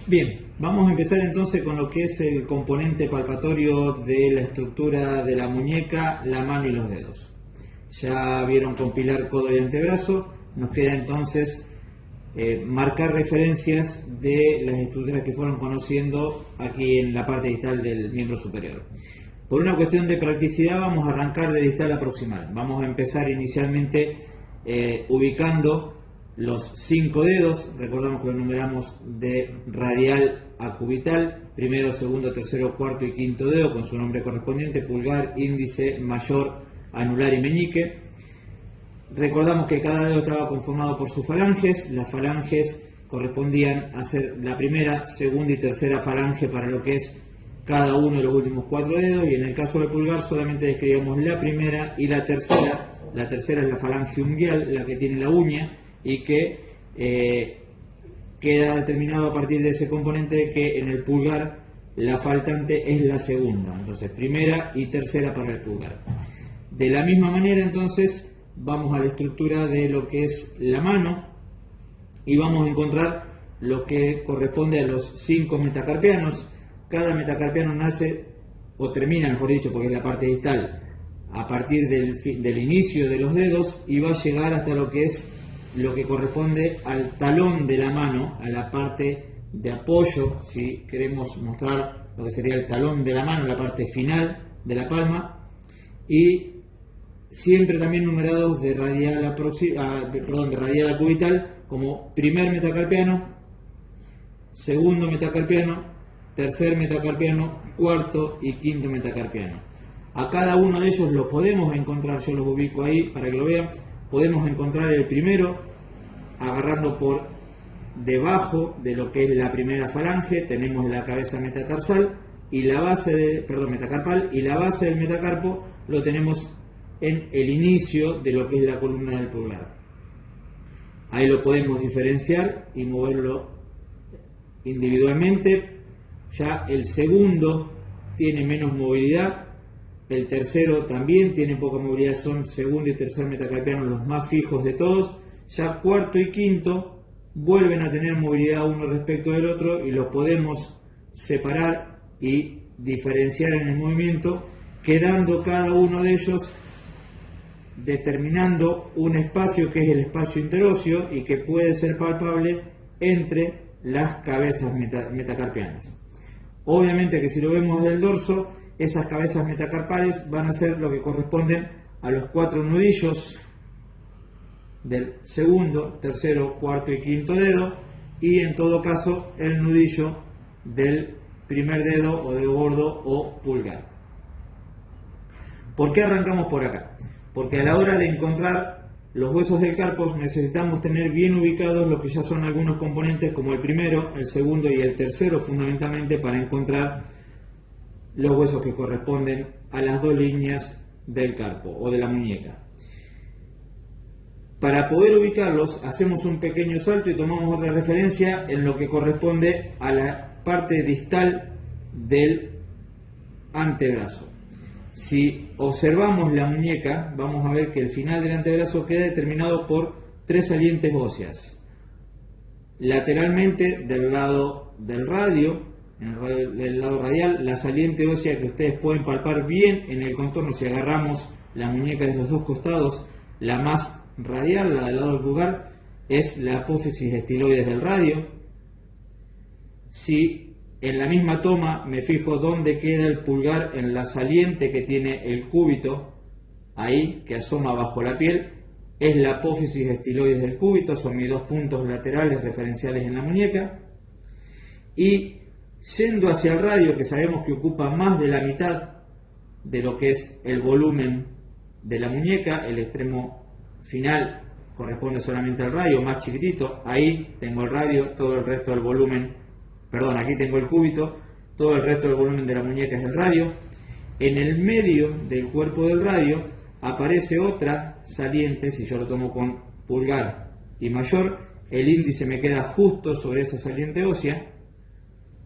Bien, vamos a empezar entonces con lo que es el componente palpatorio de la estructura de la muñeca, la mano y los dedos. Ya vieron compilar codo y antebrazo, nos queda entonces marcar referencias de las estructuras que fueron conociendo aquí en la parte distal del miembro superior. Por una cuestión de practicidad vamos a arrancar de distal a proximal. Vamos a empezar inicialmente ubicando los 5 dedos. Recordamos que los numeramos de radial a cubital, primero, segundo, tercero, cuarto y quinto dedo con su nombre correspondiente: pulgar, índice, mayor, anular y meñique. Recordamos que cada dedo estaba conformado por sus falanges. Las falanges correspondían a ser la primera, segunda y tercera falange para lo que es cada uno de los últimos 4 dedos, y en el caso del pulgar solamente describíamos la primera y la tercera. La tercera es la falange unguial, la que tiene la uña, y que queda determinado a partir de ese componente de que en el pulgar la faltante es la segunda. Entonces, primera y tercera para el pulgar. De la misma manera, entonces, vamos a la estructura de lo que es la mano y vamos a encontrar lo que corresponde a los 5 metacarpianos. Cada metacarpiano nace, o termina, mejor dicho, porque es la parte distal, a partir del inicio de los dedos, y va a llegar hasta lo que es lo que corresponde al talón de la mano, a la parte de apoyo, si queremos mostrar lo que sería el talón de la mano, la parte final de la palma, y siempre también numerados de radial a cubital, como primer metacarpiano, segundo metacarpiano, tercer metacarpiano, cuarto y quinto metacarpiano. A cada uno de ellos los podemos encontrar, yo los ubico ahí para que lo vean. Podemos encontrar el primero agarrando por debajo de lo que es la primera falange. Tenemos la cabeza metatarsal y la base metacarpal, y la base del metacarpo lo tenemos en el inicio de lo que es la columna del pulgar. Ahí lo podemos diferenciar y moverlo individualmente. Ya el segundo tiene menos movilidad, el tercero también tiene poca movilidad, son segundo y tercer metacarpiano los más fijos de todos. Ya cuarto y quinto vuelven a tener movilidad uno respecto del otro y los podemos separar y diferenciar en el movimiento, quedando cada uno de ellos determinando un espacio que es el espacio interóseo y que puede ser palpable entre las cabezas metacarpianas. Obviamente que si lo vemos del dorso, esas cabezas metacarpales van a ser lo que corresponden a los 4 nudillos del segundo, tercero, cuarto y quinto dedo, y en todo caso el nudillo del primer dedo o dedo gordo o pulgar. ¿Por qué arrancamos por acá? Porque a la hora de encontrar los huesos del carpo necesitamos tener bien ubicados lo que ya son algunos componentes, como el primero, el segundo y el tercero, fundamentalmente para encontrar los huesos que corresponden a las 2 líneas del carpo o de la muñeca. Para poder ubicarlos hacemos un pequeño salto y tomamos otra referencia en lo que corresponde a la parte distal del antebrazo. Si observamos la muñeca, vamos a ver que el final del antebrazo queda determinado por 3 salientes óseas. Lateralmente del lado del radio, en el lado radial, la saliente ósea que ustedes pueden palpar bien en el contorno si agarramos la muñeca de los 2 costados, la más radial, la del lado del pulgar, es la apófisis estiloides del radio. Si en la misma toma me fijo dónde queda el pulgar en la saliente que tiene el cúbito, ahí que asoma bajo la piel, es la apófisis estiloides del cúbito, son mis 2 puntos laterales referenciales en la muñeca. Y yendo hacia el radio, que sabemos que ocupa más de la mitad de lo que es el volumen de la muñeca, el extremo final corresponde solamente al radio, más chiquitito, ahí tengo el radio, todo el resto del volumen, aquí tengo el cúbito, todo el resto del volumen de la muñeca es el radio. En el medio del cuerpo del radio aparece otra saliente, si yo lo tomo con pulgar y mayor, el índice me queda justo sobre esa saliente ósea,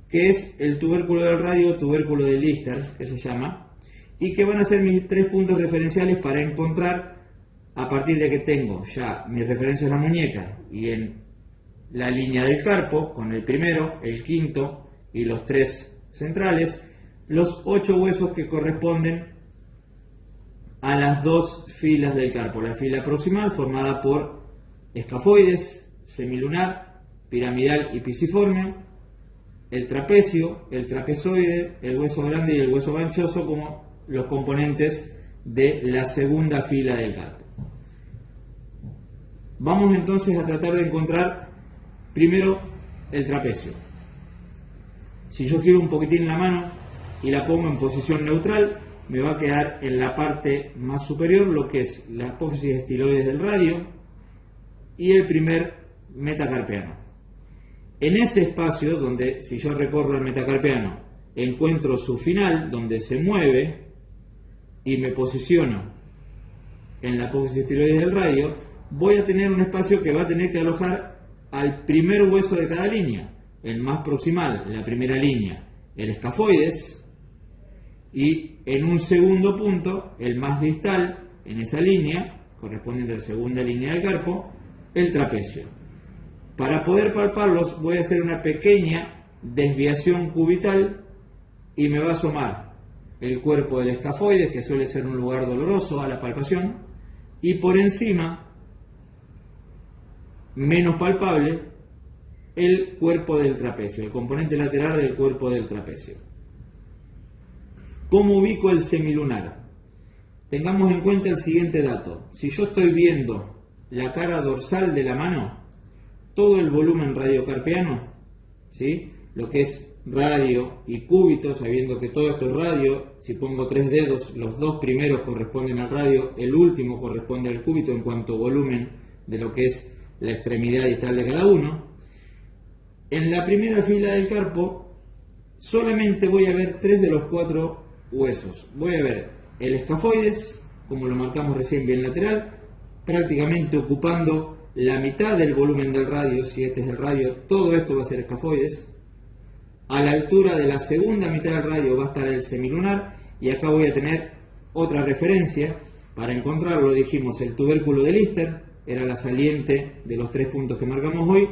que es el tubérculo del radio, tubérculo de Lister, que se llama, y que van a ser mis 3 puntos referenciales para encontrar, a partir de que tengo ya mis referencias en la muñeca y en la línea del carpo con el primero, el quinto y los 3 centrales, los 8 huesos que corresponden a las 2 filas del carpo, la fila proximal formada por escafoides, semilunar, piramidal y pisiforme, el trapecio, el trapezoide, el hueso grande y el hueso ganchoso como los componentes de la segunda fila del carpo. Vamos entonces a tratar de encontrar primero el trapecio. Si yo quiero un poquitín la mano y la pongo en posición neutral, me va a quedar en la parte más superior lo que es la apófisis estiloides del radio y el primer metacarpiano. En ese espacio donde, si yo recorro el metacarpiano, encuentro su final donde se mueve y me posiciono en la apófisis estiloides del radio, voy a tener un espacio que va a tener que alojar al primer hueso de cada línea, el más proximal, en la primera línea, el escafoides, y en un segundo punto, el más distal, en esa línea, correspondiente a la segunda línea del carpo, el trapecio. Para poder palparlos voy a hacer una pequeña desviación cubital y me va a asomar el cuerpo del escafoides, que suele ser un lugar doloroso a la palpación, y por encima, menos palpable, el cuerpo del trapecio, el componente lateral del cuerpo del trapecio. ¿Cómo ubico el semilunar? Tengamos en cuenta el siguiente dato. Si yo estoy viendo la cara dorsal de la mano, todo el volumen radiocarpiano, ¿sí?, lo que es radio y cúbito, sabiendo que todo esto es radio, si pongo 3 dedos, los 2 primeros corresponden al radio, el último corresponde al cúbito en cuanto a volumen de lo que es la extremidad distal de cada uno. En la primera fila del carpo solamente voy a ver 3 de los 4 huesos. Voy a ver el escafoides, como lo marcamos recién, bien lateral, prácticamente ocupando la mitad del volumen del radio. Si este es el radio, todo esto va a ser escafoides. A la altura de la segunda mitad del radio va a estar el semilunar, y acá voy a tener otra referencia. Para encontrarlo dijimos el tubérculo de Lister, era la saliente de los 3 puntos que marcamos hoy,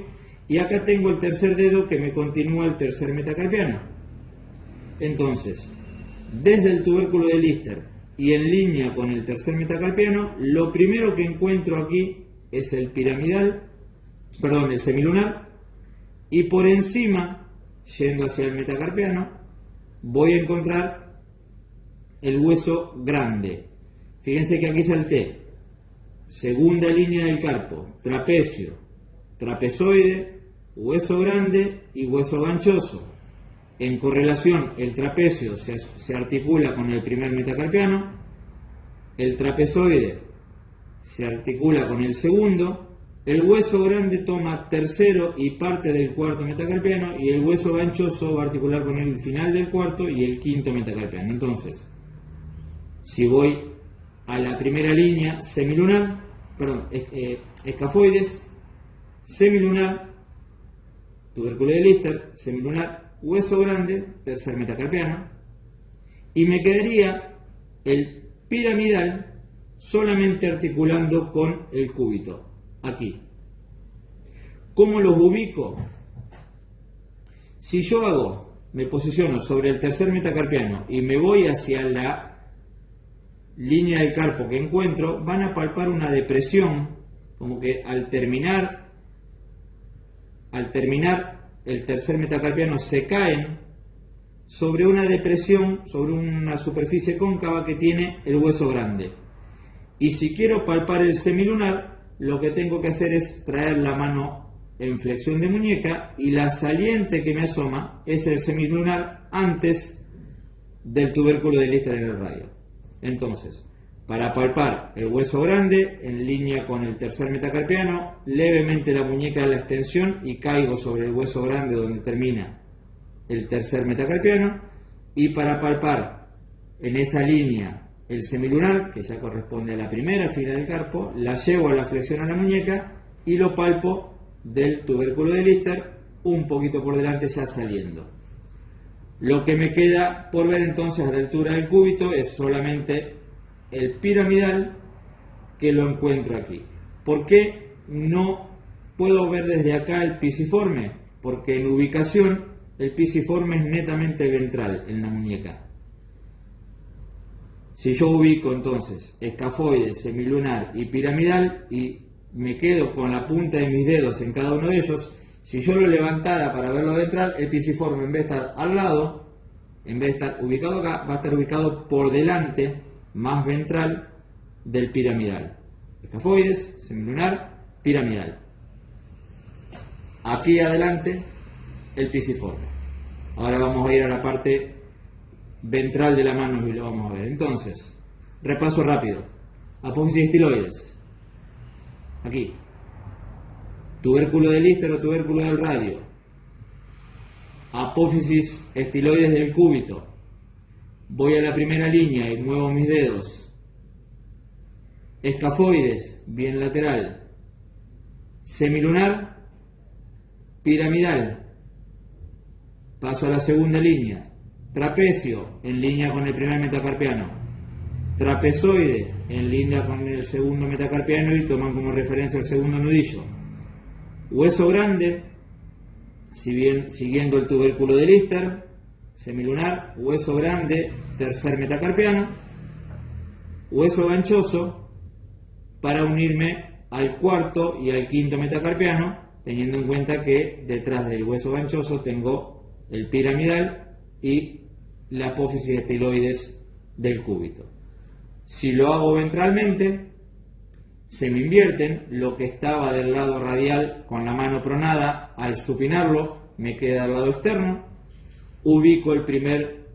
y acá tengo el tercer dedo que me continúa el tercer metacarpiano. Entonces, desde el tubérculo de Lister y en línea con el tercer metacarpiano, lo primero que encuentro aquí es el piramidal, perdón, el semilunar, y por encima, yendo hacia el metacarpiano, voy a encontrar el hueso grande. Fíjense que aquí salté segunda línea del carpo, trapecio, trapezoide, hueso grande y hueso ganchoso. En correlación, el trapecio se articula con el primer metacarpiano, el trapezoide se articula con el segundo, el hueso grande toma tercero y parte del cuarto metacarpiano, y el hueso ganchoso va a articular con el final del cuarto y el quinto metacarpiano. Entonces, si voy a la primera línea, semilunar, escafoides, semilunar, tubérculo de Lister, semilunar, hueso grande, tercer metacarpiano, y me quedaría el piramidal solamente articulando con el cúbito, aquí. ¿Cómo los ubico? Si yo me posiciono sobre el tercer metacarpiano y me voy hacia la línea del carpo que encuentro, van a palpar una depresión, como que al terminar el tercer metacarpiano se caen sobre una depresión, sobre una superficie cóncava que tiene el hueso grande. Y si quiero palpar el semilunar, lo que tengo que hacer es traer la mano en flexión de muñeca, y la saliente que me asoma es el semilunar antes del tubérculo de Lister en el radio. Entonces, para palpar el hueso grande, en línea con el tercer metacarpiano, levemente la muñeca a la extensión y caigo sobre el hueso grande donde termina el tercer metacarpiano, y para palpar en esa línea el semilunar, que ya corresponde a la primera fila del carpo, la llevo a la flexión a la muñeca y lo palpo del tubérculo de Lister un poquito por delante, ya saliendo. Lo que me queda por ver entonces a la altura del cúbito es solamente el piramidal, que lo encuentro aquí. ¿Por qué no puedo ver desde acá el pisiforme, porque en ubicación el pisiforme es netamente ventral en la muñeca. Si yo ubico entonces escafoide, semilunar y piramidal y me quedo con la punta de mis dedos en cada uno de ellos, si yo lo levantara para verlo ventral, el pisiforme en vez de estar al lado, en vez de estar ubicado acá, va a estar ubicado por delante, más ventral del piramidal. Escafoides, semilunar, piramidal. Aquí adelante el pisiforme. Ahora vamos a ir a la parte ventral de la mano y lo vamos a ver. Entonces, repaso rápido. Apófisis estiloides. Aquí. Tubérculo del Lister o tubérculo del radio. Apófisis estiloides del cúbito. Voy a la primera línea y muevo mis dedos. Escafoides, bien lateral. Semilunar, piramidal. Paso a la segunda línea. Trapecio, en línea con el primer metacarpiano. Trapezoide, en línea con el segundo metacarpiano y toman como referencia el segundo nudillo. Hueso grande, si bien siguiendo el tubérculo de Lister, semilunar, hueso grande, tercer metacarpiano. Hueso ganchoso, para unirme al cuarto y al quinto metacarpiano, teniendo en cuenta que detrás del hueso ganchoso tengo el piramidal y la apófisis estiloides del cúbito. Si lo hago ventralmente, se me invierten, lo que estaba del lado radial con la mano pronada, al supinarlo me queda al lado externo, ubico el primer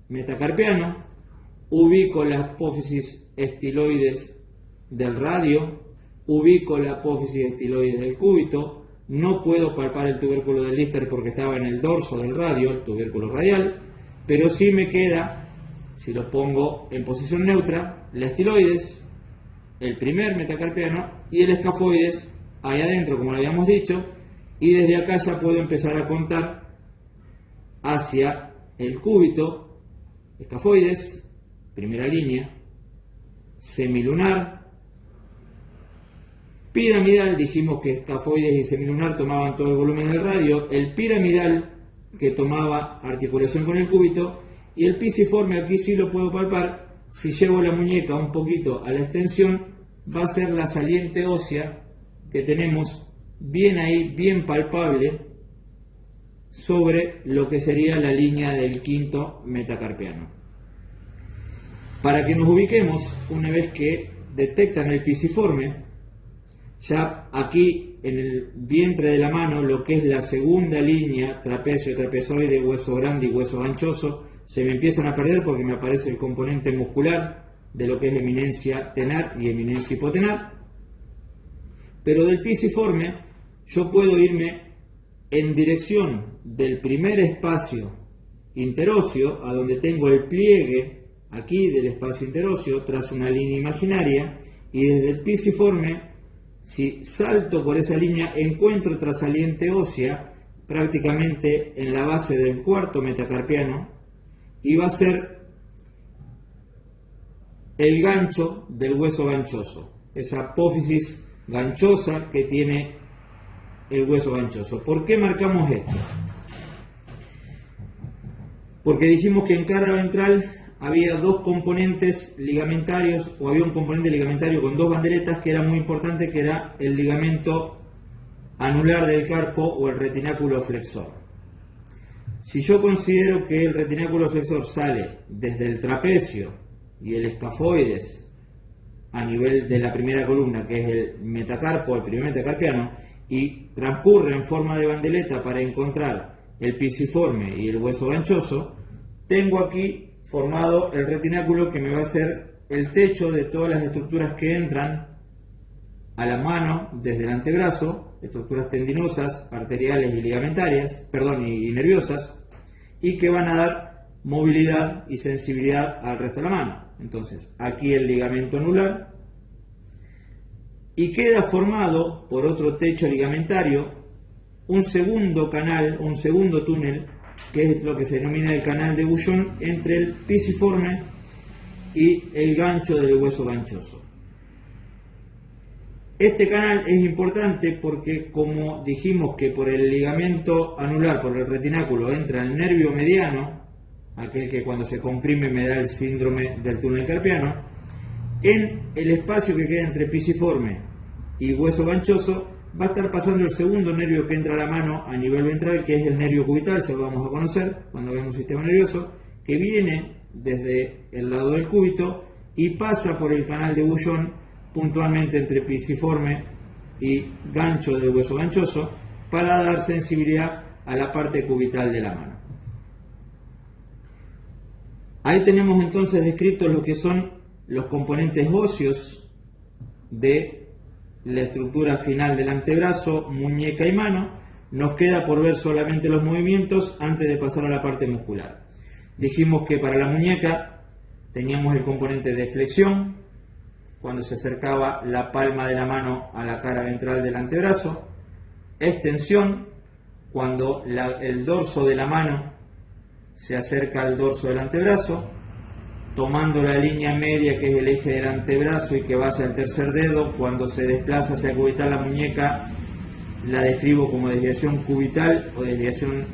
metacarpiano, ubico la apófisis estiloides del radio, ubico la apófisis estiloides del cúbito. No puedo palpar el tubérculo del Lister porque estaba en el dorso del radio, el tubérculo radial, pero sí me queda, si lo pongo en posición neutra, la estiloides, el primer metacarpiano y el escafoides ahí adentro, como lo habíamos dicho, y desde acá ya puedo empezar a contar hacia el cúbito, escafoides, primera línea, semilunar, piramidal. Dijimos que escafoides y semilunar tomaban todo el volumen del radio, el piramidal que tomaba articulación con el cúbito, y el pisiforme aquí sí lo puedo palpar. Si llevo la muñeca un poquito a la extensión, va a ser la saliente ósea que tenemos bien ahí, bien palpable, sobre lo que sería la línea del quinto metacarpiano. Para que nos ubiquemos, una vez que detectan el pisiforme, ya aquí en el vientre de la mano, lo que es la segunda línea, trapecio, trapezoide, hueso grande y hueso ganchoso, se me empiezan a perder porque me aparece el componente muscular de lo que es eminencia tenar y eminencia hipotenar. Pero del pisiforme yo puedo irme en dirección del primer espacio interóseo, a donde tengo el pliegue aquí del espacio interóseo, tras una línea imaginaria, y desde el pisiforme, si salto por esa línea, encuentro otra saliente ósea prácticamente en la base del cuarto metacarpiano, y va a ser el gancho del hueso ganchoso, esa apófisis ganchosa que tiene el hueso ganchoso. ¿Por qué marcamos esto? Porque dijimos que en cara ventral había dos componentes ligamentarios, o había un componente ligamentario con dos banderetas que era muy importante, que era el ligamento anular del carpo o el retináculo flexor. Si yo considero que el retináculo flexor sale desde el trapecio y el escafoides a nivel de la primera columna, que es el metacarpo, el primer metacarpiano, y transcurre en forma de bandeleta para encontrar el pisiforme y el hueso ganchoso, tengo aquí formado el retináculo que me va a ser el techo de todas las estructuras que entran a la mano desde el antebrazo, estructuras tendinosas, arteriales y ligamentarias, y nerviosas, y que van a dar movilidad y sensibilidad al resto de la mano. Entonces, aquí el ligamento anular, y queda formado por otro techo ligamentario, un segundo canal, un segundo túnel, que es lo que se denomina el canal de Bouchon, entre el pisiforme y el gancho del hueso ganchoso. Este canal es importante porque, como dijimos que por el ligamento anular, por el retináculo, entra el nervio mediano, aquel que cuando se comprime me da el síndrome del túnel carpiano, en el espacio que queda entre pisiforme y hueso ganchoso va a estar pasando el segundo nervio que entra a la mano a nivel ventral, que es el nervio cubital, se lo vamos a conocer cuando vemos sistema nervioso, que viene desde el lado del cúbito y pasa por el canal de Bouchon, puntualmente entre pisiforme y gancho del hueso ganchoso, para dar sensibilidad a la parte cubital de la mano. Ahí tenemos entonces descritos lo que son los componentes óseos de la estructura final del antebrazo, muñeca y mano. Nos queda por ver solamente los movimientos antes de pasar a la parte muscular. Dijimos que para la muñeca teníamos el componente de flexión, cuando se acercaba la palma de la mano a la cara ventral del antebrazo; extensión, cuando el dorso de la mano se acerca al dorso del antebrazo, tomando la línea media que es el eje del antebrazo y que va hacia el tercer dedo. Cuando se desplaza hacia cubital la muñeca, la describo como desviación cubital o desviación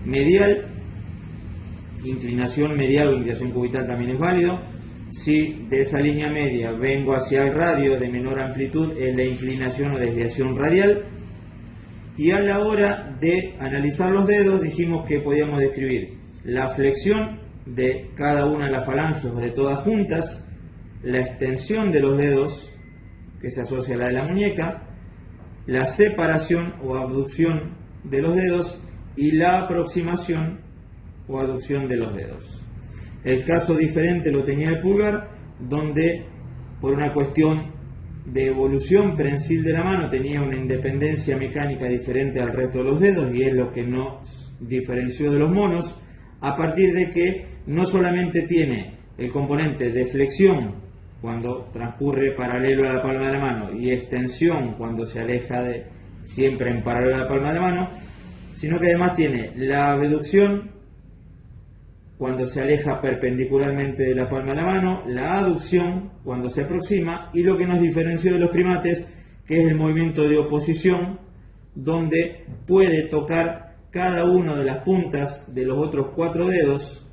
medial. Inclinación medial o inclinación cubital también es válido. Si de esa línea media vengo hacia el radio de menor amplitud, es la inclinación o desviación radial. Y a la hora de analizar los dedos dijimos que podíamos describir la flexión de cada una de las falanges o de todas juntas, la extensión de los dedos que se asocia a la de la muñeca, la separación o abducción de los dedos y la aproximación o aducción de los dedos. El caso diferente lo tenía el pulgar, donde por una cuestión de evolución prensil de la mano tenía una independencia mecánica diferente al resto de los dedos, y es lo que nos diferenció de los monos, a partir de que no solamente tiene el componente de flexión cuando transcurre paralelo a la palma de la mano y extensión cuando se aleja siempre en paralelo a la palma de la mano, sino que además tiene la abducción cuando se aleja perpendicularmente de la palma de la mano, la aducción cuando se aproxima, y lo que nos diferenció de los primates, que es el movimiento de oposición, donde puede tocar cada una de las puntas de los otros 4 dedos,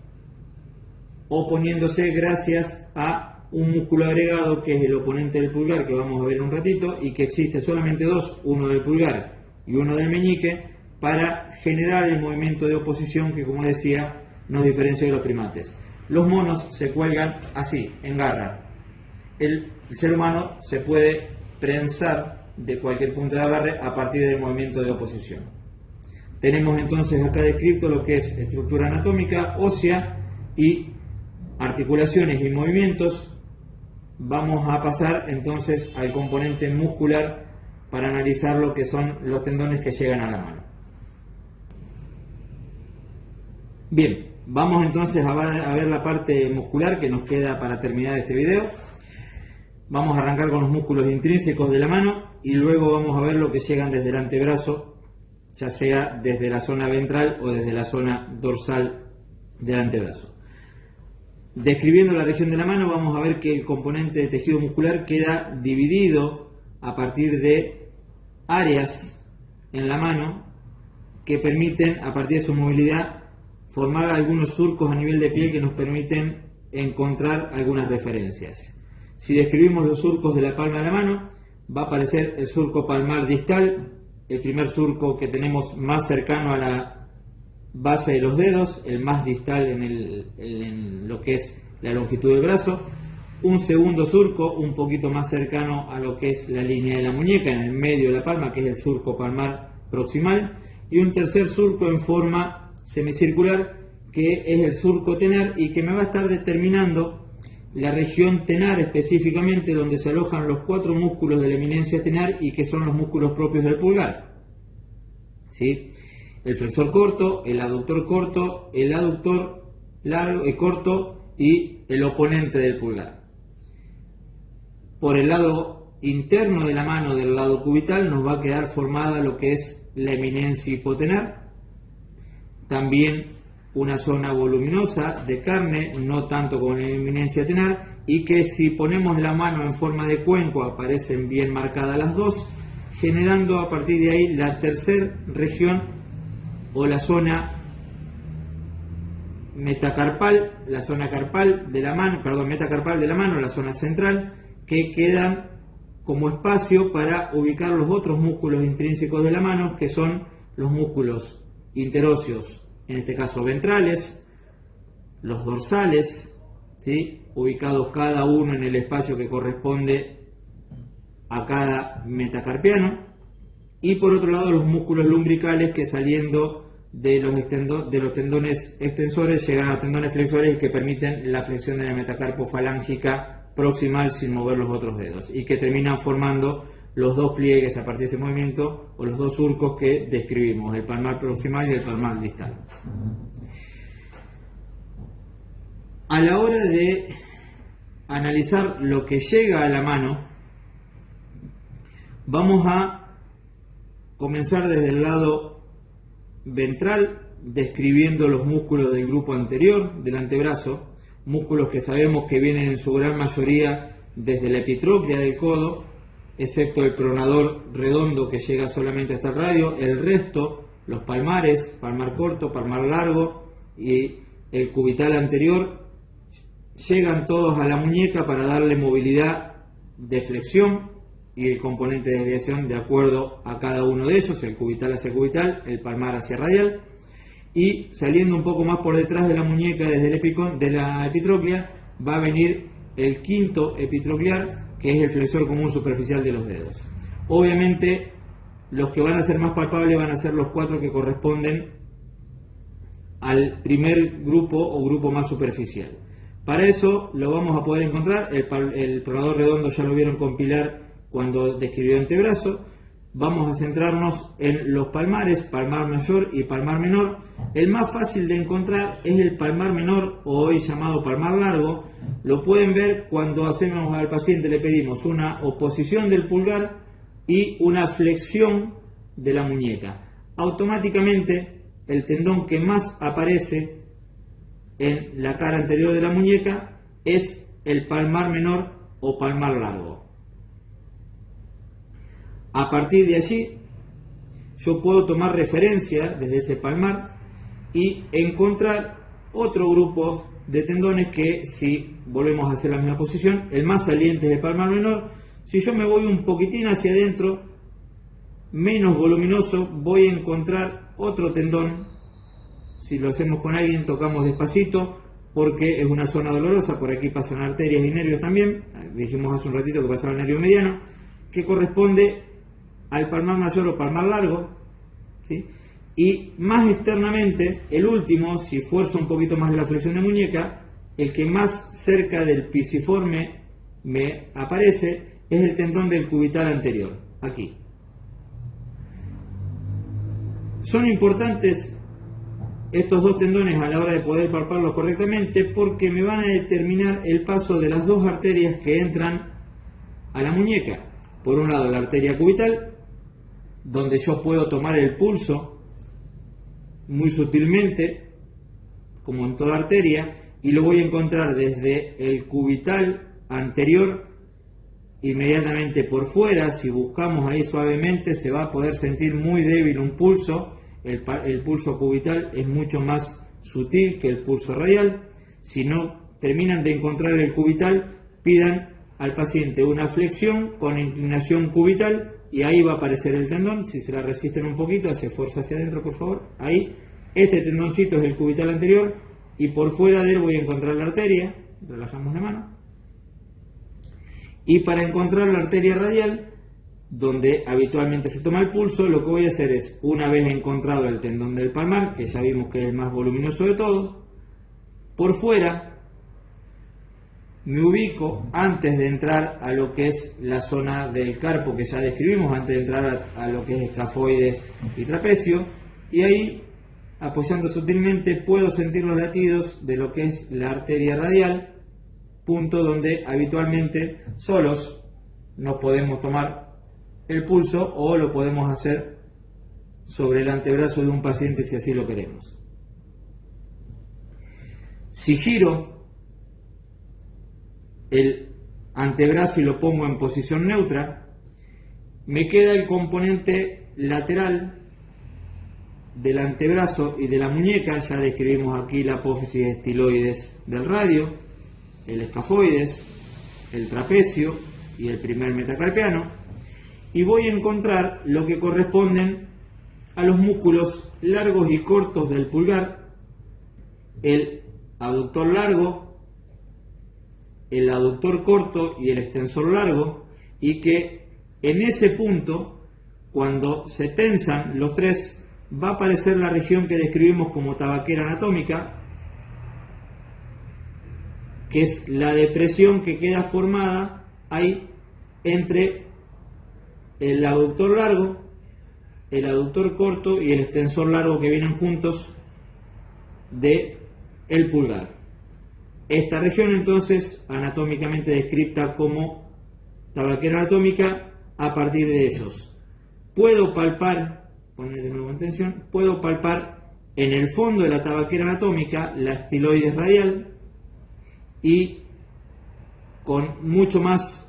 oponiéndose gracias a un músculo agregado que es el oponente del pulgar, que vamos a ver en un ratito, y que existe solamente 2, uno del pulgar y uno del meñique, para generar el movimiento de oposición que, como decía, nos diferencia de los primates. Los monos se cuelgan así, en garra. El ser humano se puede prensar de cualquier punto de agarre a partir del movimiento de oposición. Tenemos entonces acá descrito lo que es estructura anatómica, ósea y articulaciones y movimientos. Vamos a pasar entonces al componente muscular para analizar lo que son los tendones que llegan a la mano. Bien, vamos entonces a ver la parte muscular que nos queda para terminar este video. Vamos a arrancar con los músculos intrínsecos de la mano y luego vamos a ver lo que llegan desde el antebrazo, ya sea desde la zona ventral o desde la zona dorsal del antebrazo. Describiendo la región de la mano, vamos a ver que el componente de tejido muscular queda dividido a partir de áreas en la mano que permiten, a partir de su movilidad, formar algunos surcos a nivel de piel que nos permiten encontrar algunas referencias. Si describimos los surcos de la palma de la mano, va a aparecer el surco palmar distal, el primer surco que tenemos más cercano a la base de los dedos, el más distal en lo que es la longitud del brazo, un segundo surco un poquito más cercano a lo que es la línea de la muñeca, en el medio de la palma, que es el surco palmar proximal, y un tercer surco en forma semicircular, que es el surco tenar, y que me va a estar determinando la región tenar específicamente, donde se alojan los 4 músculos de la eminencia tenar y que son los músculos propios del pulgar. ¿Sí? El flexor corto, el aductor corto, el aductor largo y corto y el oponente del pulgar. Por el lado interno de la mano, del lado cubital, nos va a quedar formada lo que es la eminencia hipotenar. También una zona voluminosa de carne, no tanto como en la eminencia tenar, y que si ponemos la mano en forma de cuenco aparecen bien marcadas las dos, generando a partir de ahí la tercera región o la zona metacarpal, la zona carpal de la mano, metacarpal de la mano, la zona central, que quedan como espacio para ubicar los otros músculos intrínsecos de la mano, que son los músculos interóseos, en este caso ventrales, los dorsales, ¿sí?, ubicados cada uno en el espacio que corresponde a cada metacarpiano, y por otro lado los músculos lumbricales, que saliendo de los tendones extensores llegan a los tendones flexores y que permiten la flexión de la metacarpofalángica proximal sin mover los otros dedos, y que terminan formando los dos pliegues a partir de ese movimiento, o los dos surcos que describimos, el palmar proximal y el palmar distal. A la hora de analizar lo que llega a la mano, vamos a comenzar desde el lado ventral, describiendo los músculos del grupo anterior del antebrazo, músculos que sabemos que vienen en su gran mayoría desde la epitróclea del codo, excepto el pronador redondo que llega solamente hasta el radio. El resto, los palmares, palmar corto, palmar largo y el cubital anterior, llegan todos a la muñeca para darle movilidad de flexión y el componente de desviación de acuerdo a cada uno de ellos, el cubital hacia cubital, el palmar hacia radial. Y saliendo un poco más por detrás de la muñeca, desde el epicón de la epitróclea, va a venir el quinto epitroclear, que es el flexor común superficial de los dedos. Obviamente, los que van a ser más palpables van a ser los cuatro que corresponden al primer grupo o grupo más superficial. Para eso lo vamos a poder encontrar, el pronador redondo ya lo vieron con Pilar cuando describió antebrazo. Vamos a centrarnos en los palmares, palmar mayor y palmar menor. El más fácil de encontrar es el palmar menor, o hoy llamado palmar largo. Lo pueden ver cuando hacemos al paciente, le pedimos una oposición del pulgar y una flexión de la muñeca. Automáticamente el tendón que más aparece en la cara anterior de la muñeca es el palmar menor o palmar largo. A partir de allí, yo puedo tomar referencia desde ese palmar y encontrar otro grupo de tendones que, si volvemos a hacer la misma posición, el más saliente es el palmar menor. Si yo me voy un poquitín hacia adentro, menos voluminoso, voy a encontrar otro tendón. Si lo hacemos con alguien, tocamos despacito, porque es una zona dolorosa. Por aquí pasan arterias y nervios también. Dijimos hace un ratito que pasaba el nervio mediano, que corresponde al palmar mayor o palmar largo, ¿sí? Y más externamente, el último, si fuerzo un poquito más la flexión de muñeca, el que más cerca del pisiforme me aparece es el tendón del cubital anterior, aquí. Son importantes estos dos tendones a la hora de poder palparlos correctamente, porque me van a determinar el paso de las dos arterias que entran a la muñeca. Por un lado, la arteria cubital, donde yo puedo tomar el pulso muy sutilmente, como en toda arteria, y lo voy a encontrar desde el cubital anterior, inmediatamente por fuera. Si buscamos ahí suavemente, se va a poder sentir muy débil un pulso. El pulso cubital es mucho más sutil que el pulso radial. Si no terminan de encontrar el cubital, pidan al paciente una flexión con inclinación cubital y ahí va a aparecer el tendón. Si se la resisten un poquito, hace fuerza hacia adentro, por favor. Ahí, este tendoncito es el cubital anterior y por fuera de él voy a encontrar la arteria. Relajamos la mano. Y para encontrar la arteria radial, donde habitualmente se toma el pulso, lo que voy a hacer es, una vez encontrado el tendón del palmar, que ya vimos que es el más voluminoso de todos, por fuera me ubico antes de entrar a lo que es la zona del carpo que ya describimos, antes de entrar a lo que es escafoides y trapecio, y ahí, apoyando sutilmente, puedo sentir los latidos de lo que es la arteria radial, punto donde habitualmente solos nos podemos tomar el pulso o lo podemos hacer sobre el antebrazo de un paciente si así lo queremos. Si giro el antebrazo y lo pongo en posición neutra, me queda el componente lateral del antebrazo y de la muñeca. Ya describimos aquí la apófisis estiloides del radio, el escafoides, el trapecio y el primer metacarpiano, y voy a encontrar lo que corresponden a los músculos largos y cortos del pulgar, el aductor largo, el aductor corto y el extensor largo, y que en ese punto, cuando se tensan los tres, va a aparecer la región que describimos como tabaquera anatómica, que es la depresión que queda formada ahí entre el aductor largo, el aductor corto y el extensor largo, que vienen juntos de el pulgar. Esta región entonces anatómicamente descrita como tabaquera anatómica a partir de ellos. Puedo palpar, poner de nuevo en tensión, puedo palpar en el fondo de la tabaquera anatómica la estiloides radial, y con mucho más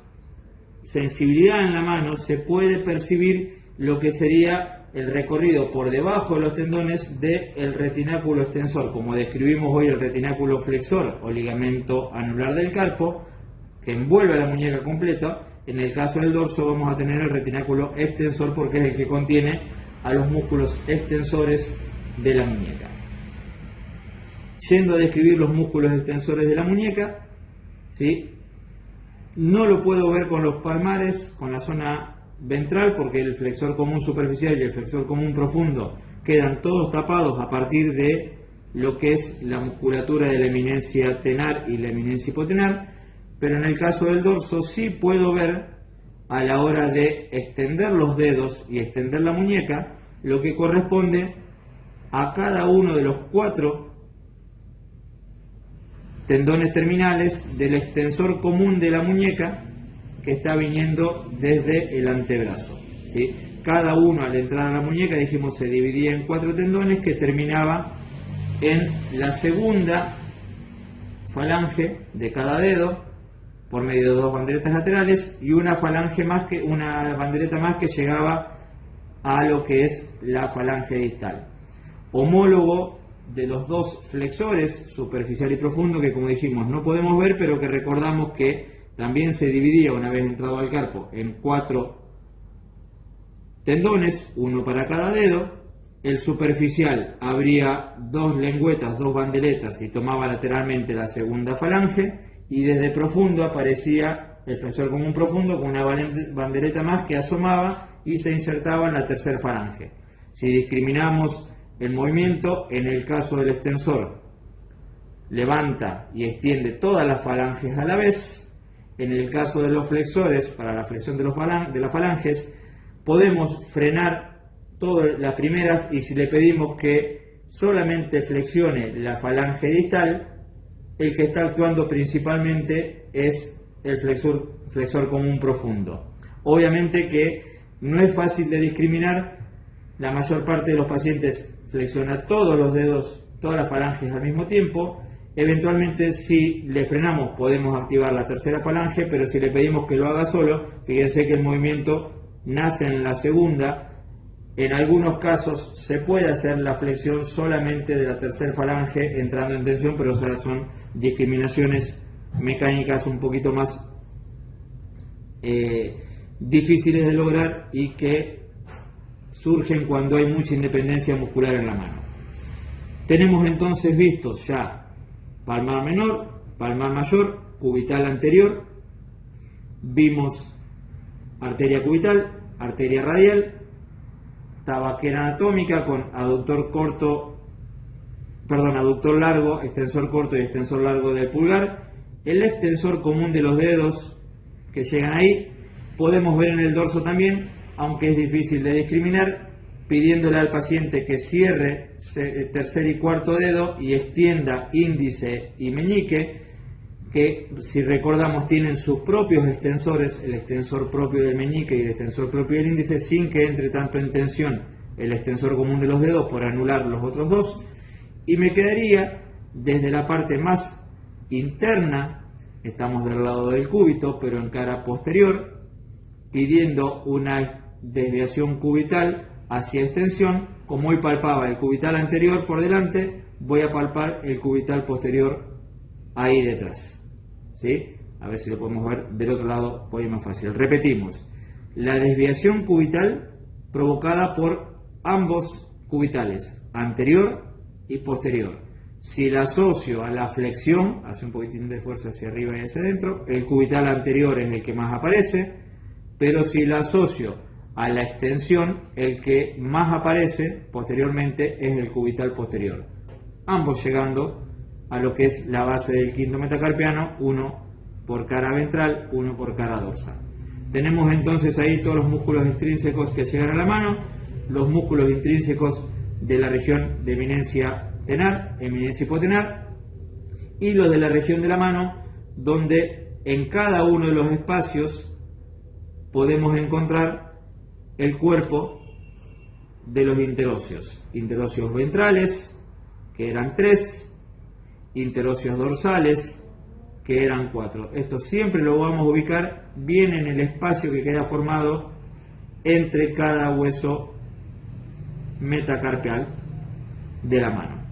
sensibilidad en la mano se puede percibir lo que sería el recorrido por debajo de los tendones del retináculo extensor, como describimos hoy el retináculo flexor o ligamento anular del carpo, que envuelve a la muñeca completa. En el caso del dorso vamos a tener el retináculo extensor, porque es el que contiene a los músculos extensores de la muñeca. Yendo a describir los músculos extensores de la muñeca, ¿sí? No lo puedo ver con los palmares, con la zona ventral, porque el flexor común superficial y el flexor común profundo quedan todos tapados a partir de lo que es la musculatura de la eminencia tenar y la eminencia hipotenar, pero en el caso del dorso sí puedo ver, a la hora de extender los dedos y extender la muñeca, lo que corresponde a cada uno de los 4 tendones terminales del extensor común de la muñeca, que está viniendo desde el antebrazo, ¿sí? Cada uno, al entrar a la muñeca, dijimos, se dividía en 4 tendones, que terminaba en la segunda falange de cada dedo por medio de 2 banderetas laterales, y una falange más, que una bandereta más, que llegaba a lo que es la falange distal, homólogo de los 2 flexores, superficial y profundo, que como dijimos no podemos ver, pero que recordamos que también se dividía, una vez entrado al carpo, en 4 tendones, uno para cada dedo. El superficial habría 2 lengüetas, 2 bandeletas, y tomaba lateralmente la segunda falange, y desde profundo aparecía el flexor común profundo con una bandereta más que asomaba y se insertaba en la tercera falange. Si discriminamos el movimiento, en el caso del extensor levanta y extiende todas las falanges a la vez. En el caso de los flexores, para la flexión de las falanges, podemos frenar todas las primeras, y si le pedimos que solamente flexione la falange distal, el que está actuando principalmente es el flexor común profundo. Obviamente que no es fácil de discriminar. La mayor parte de los pacientes flexiona todos los dedos, todas las falanges al mismo tiempo. Eventualmente, si le frenamos, podemos activar la tercera falange, pero si le pedimos que lo haga solo, fíjense que el movimiento nace en la segunda. En algunos casos se puede hacer la flexión solamente de la tercera falange entrando en tensión, pero son discriminaciones mecánicas un poquito más difíciles de lograr, y que surgen cuando hay mucha independencia muscular en la mano. Tenemos entonces vistos ya palmar menor, palmar mayor, cubital anterior, vimos arteria cubital, arteria radial, tabaquera anatómica con aductor largo, extensor corto y extensor largo del pulgar, el extensor común de los dedos que llegan ahí. Podemos ver en el dorso también, aunque es difícil de discriminar, pidiéndole al paciente que cierre tercer y cuarto dedo y extienda índice y meñique, que si recordamos tienen sus propios extensores, el extensor propio del meñique y el extensor propio del índice, sin que entre tanto en tensión el extensor común de los dedos por anular los otros 2, y me quedaría desde la parte más interna, estamos del lado del cúbito, pero en cara posterior, pidiendo una desviación cubital hacia extensión. Como hoy palpaba el cubital anterior por delante, voy a palpar el cubital posterior ahí detrás, ¿sí? A ver si lo podemos ver del otro lado, por ahí más fácil. Repetimos, la desviación cubital provocada por ambos cubitales, anterior y posterior. Si la asocio a la flexión, hace un poquitín de fuerza hacia arriba y hacia adentro, el cubital anterior es el que más aparece, pero si la asocio a la extensión, el que más aparece posteriormente es el cubital posterior. Ambos llegando a lo que es la base del quinto metacarpiano, uno por cara ventral, uno por cara dorsal. Tenemos entonces ahí todos los músculos extrínsecos que llegan a la mano, los músculos intrínsecos de la región de eminencia tenar, eminencia hipotenar, y los de la región de la mano, donde en cada uno de los espacios podemos encontrar el cuerpo de los interóseos. Interóseos ventrales, que eran 3, interóseos dorsales, que eran 4. Esto siempre lo vamos a ubicar bien en el espacio que queda formado entre cada hueso metacarpial de la mano.